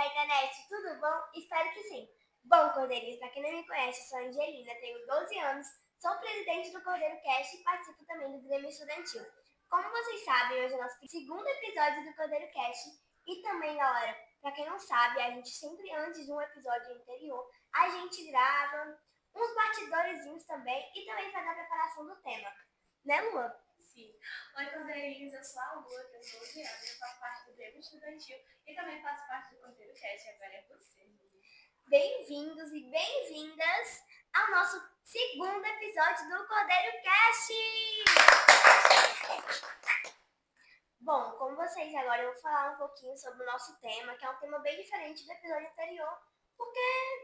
da internet, tudo bom? Espero que sim. Bom, Cordeirinhos, para quem não me conhece, eu sou a Angelina, tenho 12 anos, sou presidente do Cordeiro Cast e participo também do Grêmio Estudantil. Como vocês sabem, hoje é o nosso segundo episódio do Cordeiro Cast e também, galera, para quem não sabe, a gente sempre antes de um episódio anterior, a gente grava uns bastidorzinhos também e também faz a preparação do tema. Né, Luan? Sim. Oi, Cordeirinhos, eu sou a Lua, tenho 12 anos, eu faço parte do Grêmio Estudantil e também faço parte do Cordeiro Cast. Agora é você, Lua. Bem-vindos e bem-vindas ao nosso segundo episódio do Cordeiro Cast! Bom, como vocês agora, eu vou falar um pouquinho sobre o nosso tema, que é um tema bem diferente do episódio anterior, porque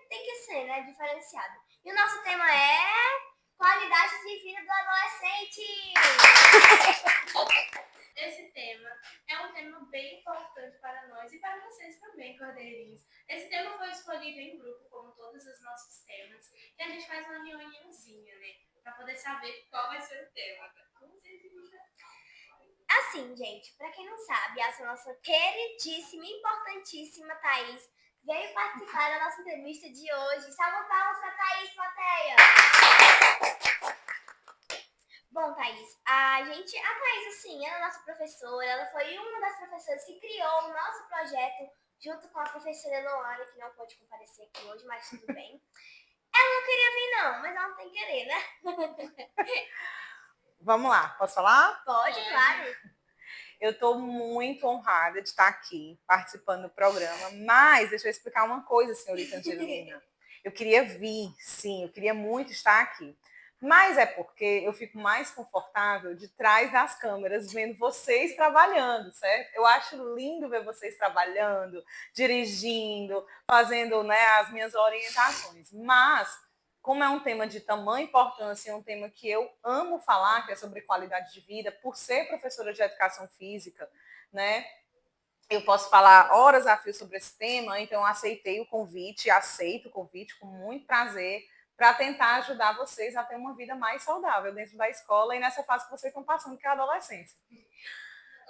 tem que ser, né, diferenciado. E o nosso tema é qualidade de vida do adolescente! Esse tema é um tema bem importante para nós e para vocês também, Cordeirinhos. Esse tema foi escolhido em grupo, como todos os nossos temas, e a gente faz uma reuniãozinha, né, para poder saber qual vai ser o tema. Como vocês viram? Assim, gente, pra quem não sabe, essa nossa queridíssima e importantíssima Thaís veio participar da nossa entrevista de hoje. Salve palmas pra Thaís, plateia! Bom, Thaís, a Thaís, assim, ela é nossa professora, ela foi uma das professoras que criou o nosso projeto junto com a professora Eloana, que não pôde comparecer aqui hoje, mas tudo bem. Ela não queria vir, não, mas ela não tem querer, né? Vamos lá, posso falar? Pode, claro. Eu estou muito honrada de estar aqui participando do programa, mas deixa eu explicar uma coisa, senhorita Angelina. Eu queria vir, sim, eu queria muito estar aqui. Mas é porque eu fico mais confortável de trás das câmeras, vendo vocês trabalhando, certo? Eu acho lindo ver vocês trabalhando, dirigindo, fazendo, né, as minhas orientações. Mas, como é um tema de tamanha importância, é um tema que eu amo falar, que é sobre qualidade de vida, por ser professora de educação física, né? Eu posso falar horas a fio sobre esse tema, então eu aceitei o convite, aceito o convite com muito prazer, para tentar ajudar vocês a ter uma vida mais saudável dentro da escola e nessa fase que vocês estão passando, que é a adolescência.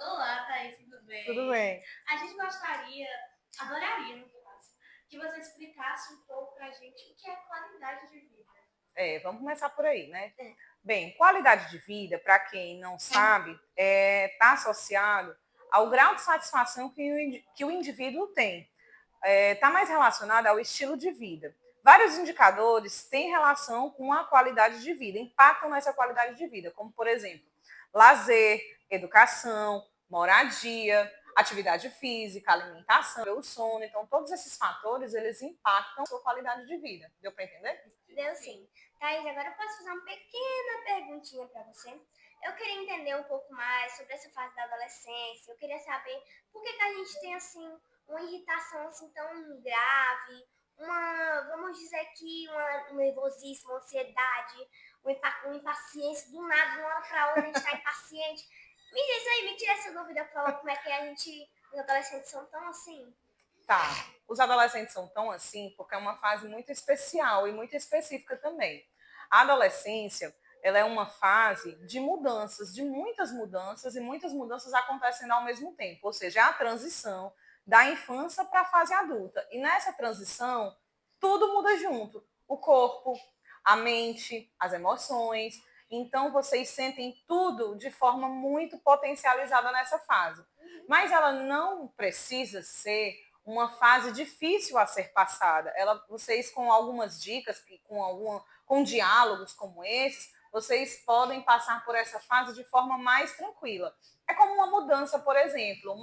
Olá, Thaís, tudo bem? Tudo bem. A gente adoraria, no caso, que você explicasse um pouco pra gente o que é qualidade de vida. Vamos começar por aí, né? Bem, qualidade de vida, para quem não sabe, está associado ao grau de satisfação que o indivíduo tem. Está mais relacionado ao estilo de vida. Vários indicadores têm relação com a qualidade de vida, impactam nessa qualidade de vida, como, por exemplo, lazer, educação, moradia, atividade física, alimentação, o sono. Então, todos esses fatores, eles impactam a sua qualidade de vida. Deu para entender? Deu sim. Thaís, agora eu posso fazer uma pequena perguntinha para você. Eu queria entender um pouco mais sobre essa fase da adolescência. Eu queria saber por que a gente tem, assim, uma irritação assim tão grave, vamos dizer aqui, um nervosismo, uma ansiedade, uma impaciência do nada, de uma hora para outra a gente está impaciente. Me diz aí, me tira essa dúvida, por favor, como é que os adolescentes são tão assim? Tá, os adolescentes são tão assim porque é uma fase muito especial e muito específica também. A adolescência, ela é uma fase de mudanças, de muitas mudanças, e muitas mudanças acontecendo ao mesmo tempo, ou seja, é a transição da infância para a fase adulta. E nessa transição, tudo muda junto. O corpo, a mente, as emoções. Então, vocês sentem tudo de forma muito potencializada nessa fase. Mas ela não precisa ser uma fase difícil a ser passada. Vocês, com algumas dicas, com diálogos como esses, vocês podem passar por essa fase de forma mais tranquila. É como uma mudança, por exemplo.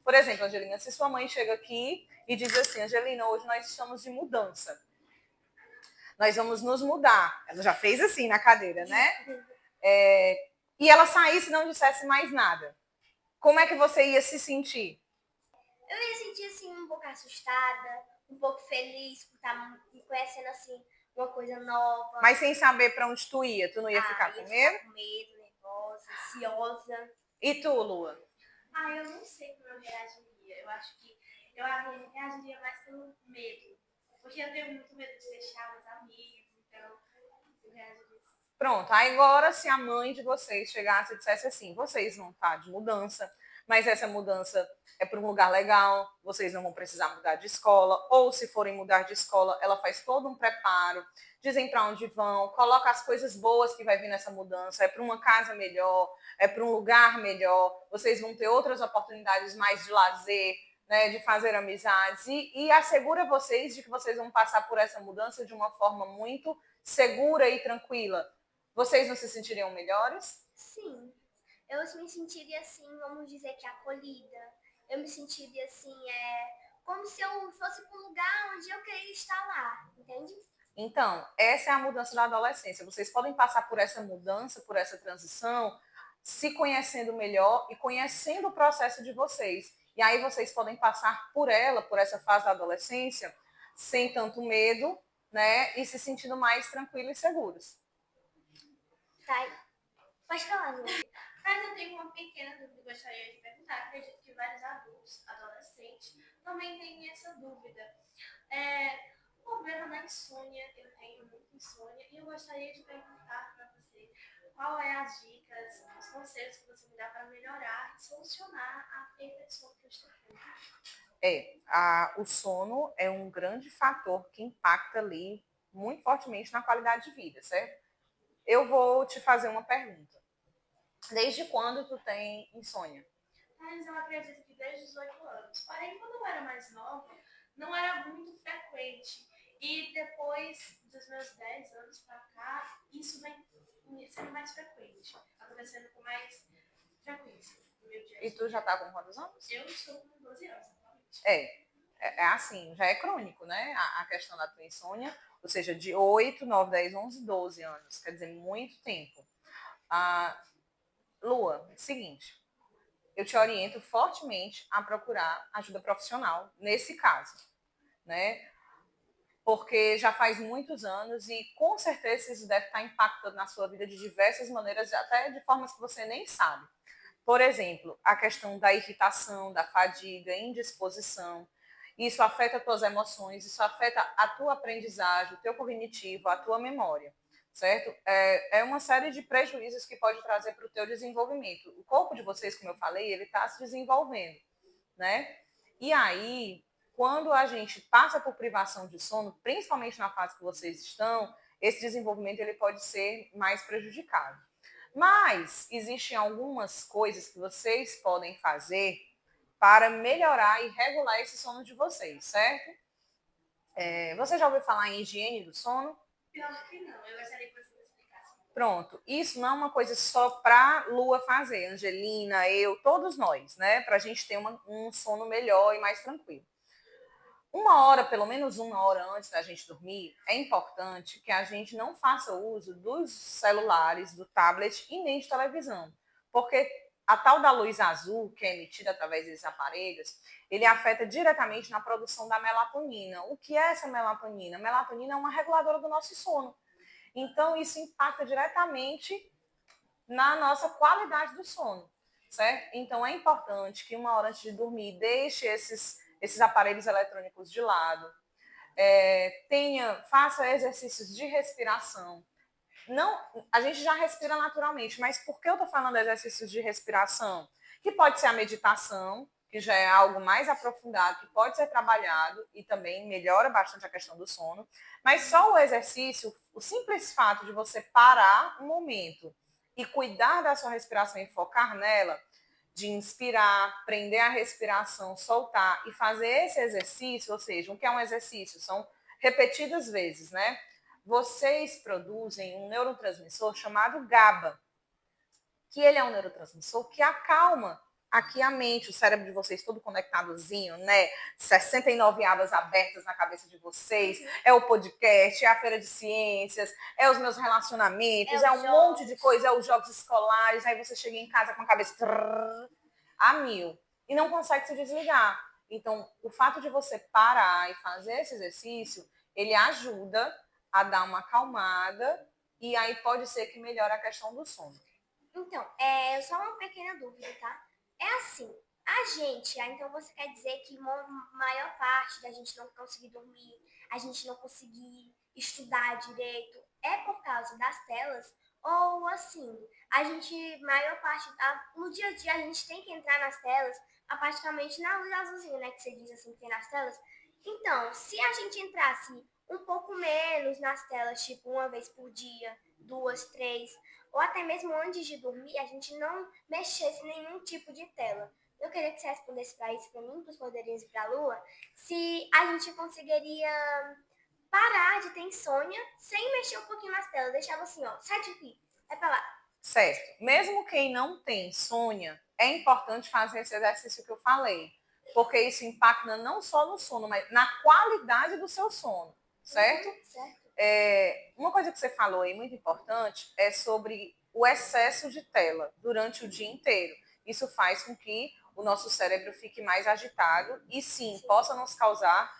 Por exemplo, Angelina, se sua mãe chega aqui e diz assim, Angelina, hoje nós estamos de mudança. Nós vamos nos mudar. Ela já fez assim na cadeira, né? E ela saísse e não dissesse mais nada. Como é que você ia se sentir? Eu ia sentir, assim, um pouco assustada, um pouco feliz por estar me conhecendo, assim, uma coisa nova. Mas sem saber para onde tu ia, tu não ia ficar com medo? Ficar com medo, nervosa, ansiosa. E tu, Lua? Eu não sei como eu reagiria. Eu acho que eu reagiria mais pelo medo. Porque eu tenho muito medo de deixar meus amigos, então eu reagiria assim. Pronto, aí agora se a mãe de vocês chegasse e dissesse assim, vocês vão estar de mudança, mas essa mudança é para um lugar legal, vocês não vão precisar mudar de escola, ou se forem mudar de escola, ela faz todo um preparo, dizem para onde vão, coloca as coisas boas que vai vir nessa mudança, é para uma casa melhor, é para um lugar melhor, vocês vão ter outras oportunidades mais de lazer, né, de fazer amizades, e assegura vocês de que vocês vão passar por essa mudança de uma forma muito segura e tranquila. Vocês não se sentiriam melhores? Sim, eu me sentiria assim, vamos dizer que acolhida. Eu me sentiria assim, como se eu fosse para um lugar onde eu queria estar lá, entende? Então, essa é a mudança da adolescência. Vocês podem passar por essa mudança, por essa transição, se conhecendo melhor e conhecendo o processo de vocês. E aí vocês podem passar por ela, por essa fase da adolescência, sem tanto medo, né? E se sentindo mais tranquilos e seguros. Tá, pode falar, Lu. Mas eu tenho uma pequena dúvida que eu gostaria de perguntar. Acredito que vários adultos, adolescentes, também têm essa dúvida. O problema da insônia, eu tenho muita insônia, e eu gostaria de perguntar para você qual é as dicas, os conselhos que você me dá para melhorar e solucionar a perda de sono que eu estou tendo. O sono é um grande fator que impacta ali muito fortemente na qualidade de vida, certo? Eu vou te fazer uma pergunta. Desde quando tu tem insônia? Mas eu acredito que desde os 8 anos. Porém, quando eu era mais nova, não era muito frequente. E depois dos meus 10 anos pra cá, isso vem sendo mais frequente. Acontecendo com mais frequência no meu dia a E dia. tu já tá com quantos anos? Eu estou com 12 anos atualmente. É assim, já é crônico, né? A questão da tua insônia, ou seja, de 8, 9, 10, 11, 12 anos, quer dizer, muito tempo. Lua, seguinte, eu te oriento fortemente a procurar ajuda profissional nesse caso, né? Porque já faz muitos anos e com certeza isso deve estar impactando na sua vida de diversas maneiras, até de formas que você nem sabe. Por exemplo, a questão da irritação, da fadiga, indisposição. Isso afeta as tuas emoções, isso afeta a tua aprendizagem, o teu cognitivo, a tua memória, certo? É uma série de prejuízos que pode trazer para o teu desenvolvimento. O corpo de vocês, como eu falei, ele está se desenvolvendo, né? E aí, quando a gente passa por privação de sono, principalmente na fase que vocês estão, esse desenvolvimento ele pode ser mais prejudicado. Mas existem algumas coisas que vocês podem fazer para melhorar e regular esse sono de vocês, certo? Você já ouviu falar em higiene do sono? Pior que não, eu gostaria que você me explicasse. Pronto, isso não é uma coisa só para Lua fazer, Angelina, eu, todos nós, né? Para a gente ter um sono melhor e mais tranquilo. Uma hora, pelo menos uma hora antes da gente dormir, é importante que a gente não faça uso dos celulares, do tablet e nem de televisão. Porque a tal da luz azul, que é emitida através desses aparelhos, ele afeta diretamente na produção da melatonina. O que é essa melatonina? A melatonina é uma reguladora do nosso sono. Então, isso impacta diretamente na nossa qualidade do sono, certo? Então, é importante que uma hora antes de dormir, deixe esses aparelhos eletrônicos de lado, faça exercícios de respiração. Não, a gente já respira naturalmente, mas por que eu estou falando de exercícios de respiração? Que pode ser a meditação, que já é algo mais aprofundado, que pode ser trabalhado e também melhora bastante a questão do sono. Mas só o exercício, o simples fato de você parar um momento e cuidar da sua respiração e focar nela, de inspirar, prender a respiração, soltar e fazer esse exercício, ou seja, o que é um exercício? São repetidas vezes, né? Vocês produzem um neurotransmissor chamado GABA, que ele é um neurotransmissor que acalma aqui a mente, o cérebro de vocês todo conectadozinho, né? 69 abas abertas na cabeça de vocês, é o podcast, é a feira de ciências, é os meus relacionamentos, é um monte de coisa, é os jogos escolares, aí você chega em casa com a cabeça a mil e não consegue se desligar. Então, o fato de você parar e fazer esse exercício, ele ajuda a dar uma acalmada e aí pode ser que melhore a questão do sono. Então, só uma pequena dúvida, tá? É assim, então você quer dizer que maior parte da gente não conseguir dormir, a gente não conseguir estudar direito, é por causa das telas Ou assim, a gente, maior parte, no dia a dia a gente tem que entrar nas telas, praticamente na luz azulzinha, né, que você diz assim, que tem nas telas. Então, se a gente entrasse um pouco menos nas telas, tipo uma vez por dia, duas, três, ou até mesmo antes de dormir, a gente não mexesse em nenhum tipo de tela. Eu queria que você respondesse para isso, para mim, para os poderinhos e para a Lua, se a gente conseguiria parar de ter insônia sem mexer um pouquinho nas telas. Deixava assim, ó, sai daqui, vai pra lá. Certo. Mesmo quem não tem insônia, é importante fazer esse exercício que eu falei, porque isso impacta não só no sono, mas na qualidade do seu sono, certo? Certo. Uma coisa que você falou aí, muito importante, é sobre o excesso de tela durante o dia inteiro. Isso faz com que o nosso cérebro fique mais agitado e sim, possa nos causar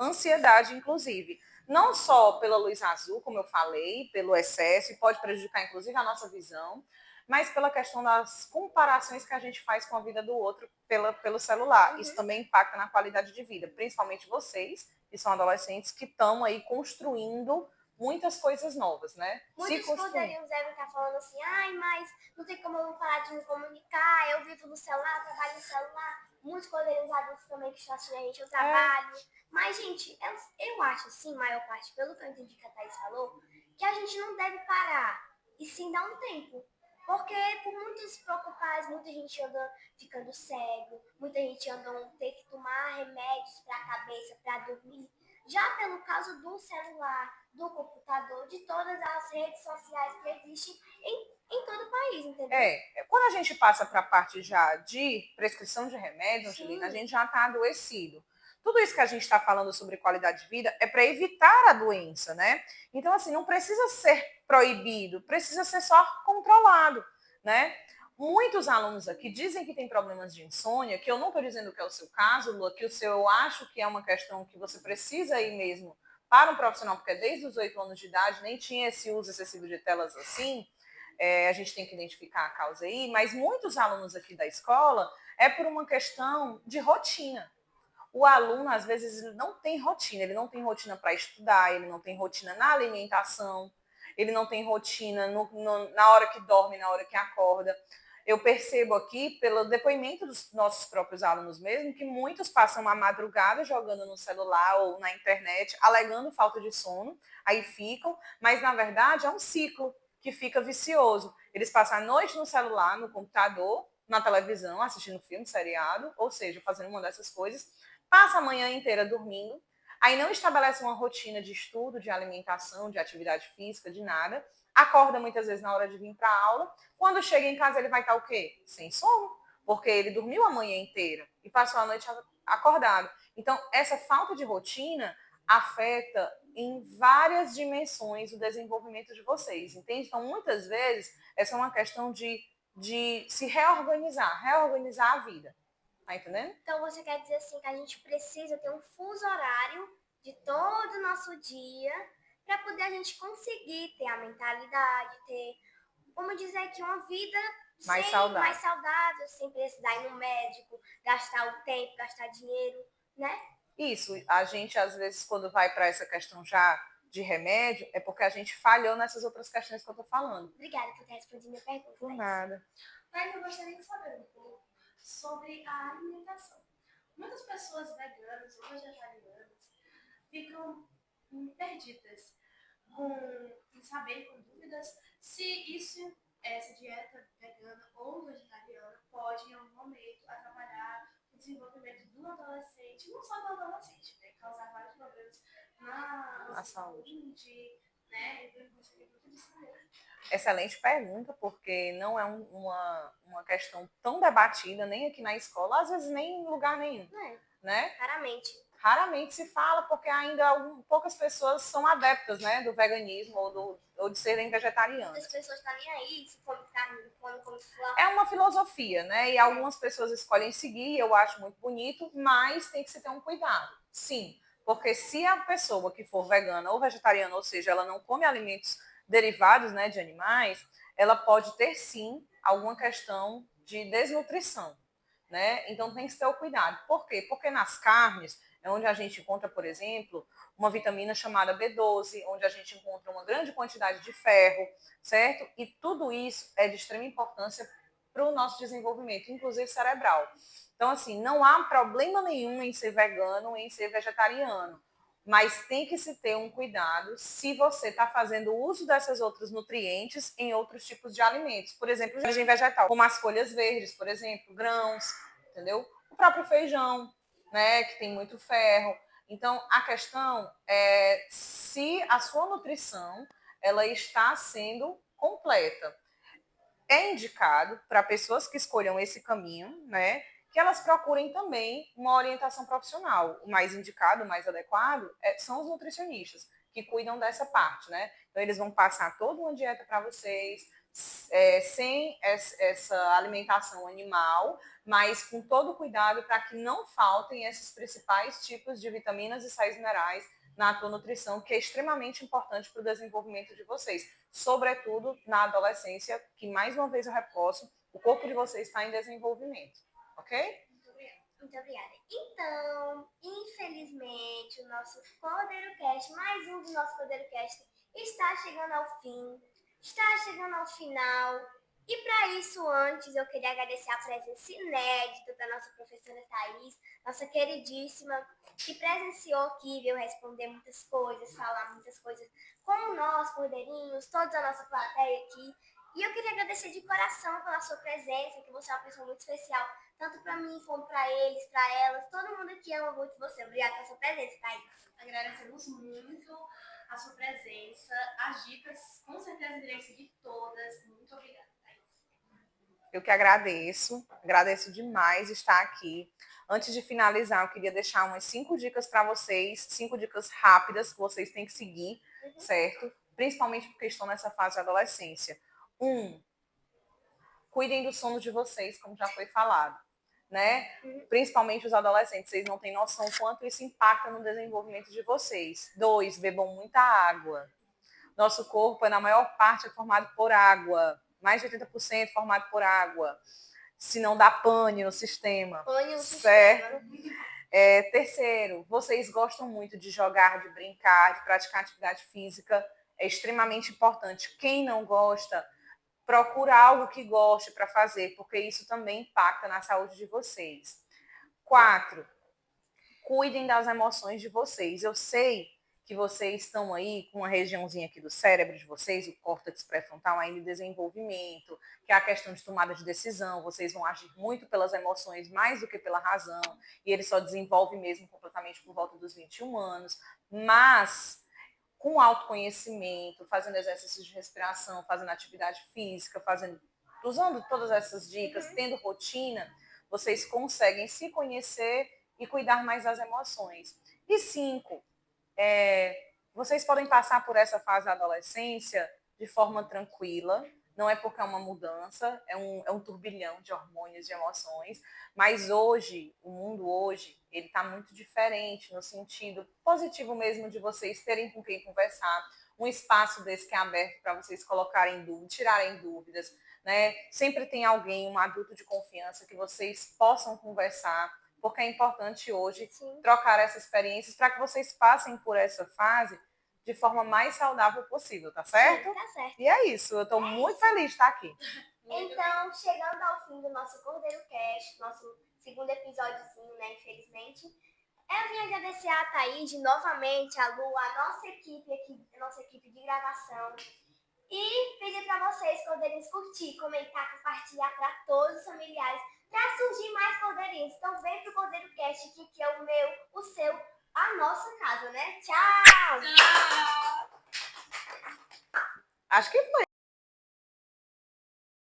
ansiedade, inclusive. Não só pela luz azul, como eu falei, pelo excesso, e pode prejudicar, inclusive, a nossa visão, mas pela questão das comparações que a gente faz com a vida do outro pelo celular. Isso também impacta na qualidade de vida, principalmente vocês, que são adolescentes, que estão aí construindo muitas coisas novas, né? Muitos poderíamos devem estar falando assim, ai, mas não tem como eu parar de me comunicar, eu vivo no celular, trabalho no celular. Muitos poderíamos adultos também que estão assistindo a gente, eu trabalho. Mas, gente, eu acho assim, maior parte, pelo que eu entendi que a Thaís falou, que a gente não deve parar e sim dar um tempo. Porque por muitos se preocupados, muita gente anda ficando cego, muita gente anda ter que tomar remédios para a cabeça, para dormir. Já pelo caso do celular, do computador, de todas as redes sociais que existem em todo o país, entendeu? Quando a gente passa para a parte já de prescrição de remédio, Angelina, a gente já está adoecido. Tudo isso que a gente está falando sobre qualidade de vida é para evitar a doença, né? Então, assim, não precisa ser proibido, precisa ser só controlado, né? Muitos alunos aqui dizem que têm problemas de insônia, que eu não estou dizendo que é o seu caso, Lua, que o seu eu acho que é uma questão que você precisa ir mesmo para um profissional, porque desde os 8 anos de idade nem tinha esse uso excessivo de telas assim. A gente tem que identificar a causa aí, mas muitos alunos aqui da escola é por uma questão de rotina. O aluno, às vezes, ele não tem rotina para estudar, ele não tem rotina na alimentação, ele não tem rotina na hora que dorme, na hora que acorda. Eu percebo aqui, pelo depoimento dos nossos próprios alunos mesmo, que muitos passam a madrugada jogando no celular ou na internet, alegando falta de sono, aí ficam, mas na verdade é um ciclo que fica vicioso. Eles passam a noite no celular, no computador, na televisão, assistindo filme, seriado, ou seja, fazendo uma dessas coisas, passa a manhã inteira dormindo, aí não estabelece uma rotina de estudo, de alimentação, de atividade física, de nada, acorda muitas vezes na hora de vir para a aula, quando chega em casa ele vai estar o quê? Sem sono, porque ele dormiu a manhã inteira e passou a noite acordado. Então, essa falta de rotina afeta em várias dimensões o desenvolvimento de vocês, entende? Então, muitas vezes, essa é uma questão de se reorganizar a vida. Tá entendendo? Então você quer dizer assim que a gente precisa ter um fuso horário de todo o nosso dia para poder a gente conseguir ter a mentalidade, ter, vamos dizer aqui, uma vida mais saudável, sem precisar ir no médico, gastar o tempo, gastar dinheiro, né? Isso, a gente às vezes quando vai para essa questão já de remédio, é porque a gente falhou nessas outras questões que eu tô falando. Obrigada por ter respondido minha pergunta. Por nada. Mas eu gostaria de saber um pouco sobre a alimentação. Muitas pessoas veganas ou vegetarianas ficam perdidas em saber, com dúvidas, se essa dieta vegana ou vegetariana pode, em algum momento, atrapalhar o desenvolvimento do adolescente, não só do adolescente, né? Causar vários problemas na saúde, né? Eu gostaria muito de saber. Excelente pergunta, porque não é uma questão tão debatida, nem aqui na escola, às vezes nem em lugar nenhum. Né? Raramente se fala, porque ainda poucas pessoas são adeptas, né, do veganismo ou de serem vegetarianas. Muitas pessoas estão nem aí, se come carne, come flan. É uma filosofia, né? E algumas pessoas escolhem seguir, eu acho muito bonito, mas tem que se ter um cuidado. Sim, porque se a pessoa que for vegana ou vegetariana, ou seja, ela não come alimentos derivados, né, de animais, ela pode ter sim alguma questão de desnutrição, né? Então tem que ter o cuidado. Por quê? Porque nas carnes é onde a gente encontra, por exemplo, uma vitamina chamada B12, onde a gente encontra uma grande quantidade de ferro, certo? E tudo isso é de extrema importância para o nosso desenvolvimento, inclusive cerebral. Então, assim, não há problema nenhum em ser vegano, em ser vegetariano, mas tem que se ter um cuidado se você está fazendo uso dessas outros nutrientes em outros tipos de alimentos. Por exemplo, de origem vegetal, como as folhas verdes, por exemplo, grãos, entendeu? O próprio feijão, né, que tem muito ferro. Então, a questão é se a sua nutrição ela está sendo completa. É indicado para pessoas que escolham esse caminho, né, que elas procurem também uma orientação profissional. O mais indicado, o mais adequado, são os nutricionistas, que cuidam dessa parte, né? Então, eles vão passar toda uma dieta para vocês, sem essa alimentação animal, mas com todo o cuidado para que não faltem esses principais tipos de vitaminas e sais minerais na tua nutrição, que é extremamente importante para o desenvolvimento de vocês, sobretudo na adolescência, que mais uma vez eu reforço, o corpo de vocês está em desenvolvimento, ok? Muito obrigada. Então, infelizmente, o nosso CordeiroCast, mais um do nosso CordeiroCast, está chegando ao fim, está chegando ao final. E para isso, antes, eu queria agradecer a presença inédita da nossa professora Thaís, nossa queridíssima, que presenciou aqui, veio responder muitas coisas, falar muitas coisas com nós, cordeirinhos, toda a nossa plateia aqui. E eu queria agradecer de coração pela sua presença, que você é uma pessoa muito especial, tanto para mim como para eles, para elas. Todo mundo aqui ama muito você. Obrigada pela sua presença, Thaís. Agradecemos muito a sua presença. As dicas, com certeza, irei seguir todas. Muito obrigada, Thaís. Eu que agradeço demais estar aqui. Antes de finalizar, eu queria deixar umas 5 dicas para vocês, 5 dicas rápidas que vocês têm que seguir, certo? Principalmente porque estão nessa fase de adolescência. 1. Cuidem do sono de vocês, como já foi falado, né? Principalmente os adolescentes, vocês não têm noção quanto isso impacta no desenvolvimento de vocês. 2. Bebam muita água. Nosso corpo, na maior parte, é formado por água. Mais de 80% formado por água. Se não dá pane no sistema. Pane no certo? sistema. Terceiro, vocês gostam muito de jogar, de brincar, de praticar atividade física. É extremamente importante. Quem não gosta, procura algo que goste para fazer, porque isso também impacta na saúde de vocês. 4, cuidem das emoções de vocês. Eu sei que vocês estão aí com uma regiãozinha aqui do cérebro de vocês, o córtex pré-frontal ainda em desenvolvimento, que é a questão de tomada de decisão. Vocês vão agir muito pelas emoções, mais do que pela razão, e ele só desenvolve mesmo completamente por volta dos 21 anos. Mas com autoconhecimento, fazendo exercícios de respiração, fazendo atividade física, usando todas essas dicas, tendo rotina, vocês conseguem se conhecer e cuidar mais das emoções. E 5, vocês podem passar por essa fase da adolescência de forma tranquila, não é porque é uma mudança, é um turbilhão de hormônios, de emoções, mas hoje, o mundo hoje, ele está muito diferente no sentido positivo mesmo de vocês terem com quem conversar, um espaço desse que é aberto para vocês colocarem dúvidas, tirarem dúvidas, né? Sempre tem alguém, um adulto de confiança que vocês possam conversar, porque é importante hoje trocar essas experiências para que vocês passem por essa fase de forma mais saudável possível, tá certo? Sim, tá certo. E é isso, eu estou muito feliz de estar aqui. Então, chegando ao fim do nosso CordeiroCast, nosso segundo episódiozinho, né, infelizmente, eu vim agradecer a Thaís novamente, a Lu, a nossa equipe aqui, a nossa equipe de gravação, e pedir para vocês, cordeirinhos, curtir, comentar, compartilhar para todos os familiares, para surgir mais cordeirinhos. Então, vem pro CordeiroCast aqui, que é o meu, o seu, a nossa casa, né? Tchau! Tchau! Acho que foi.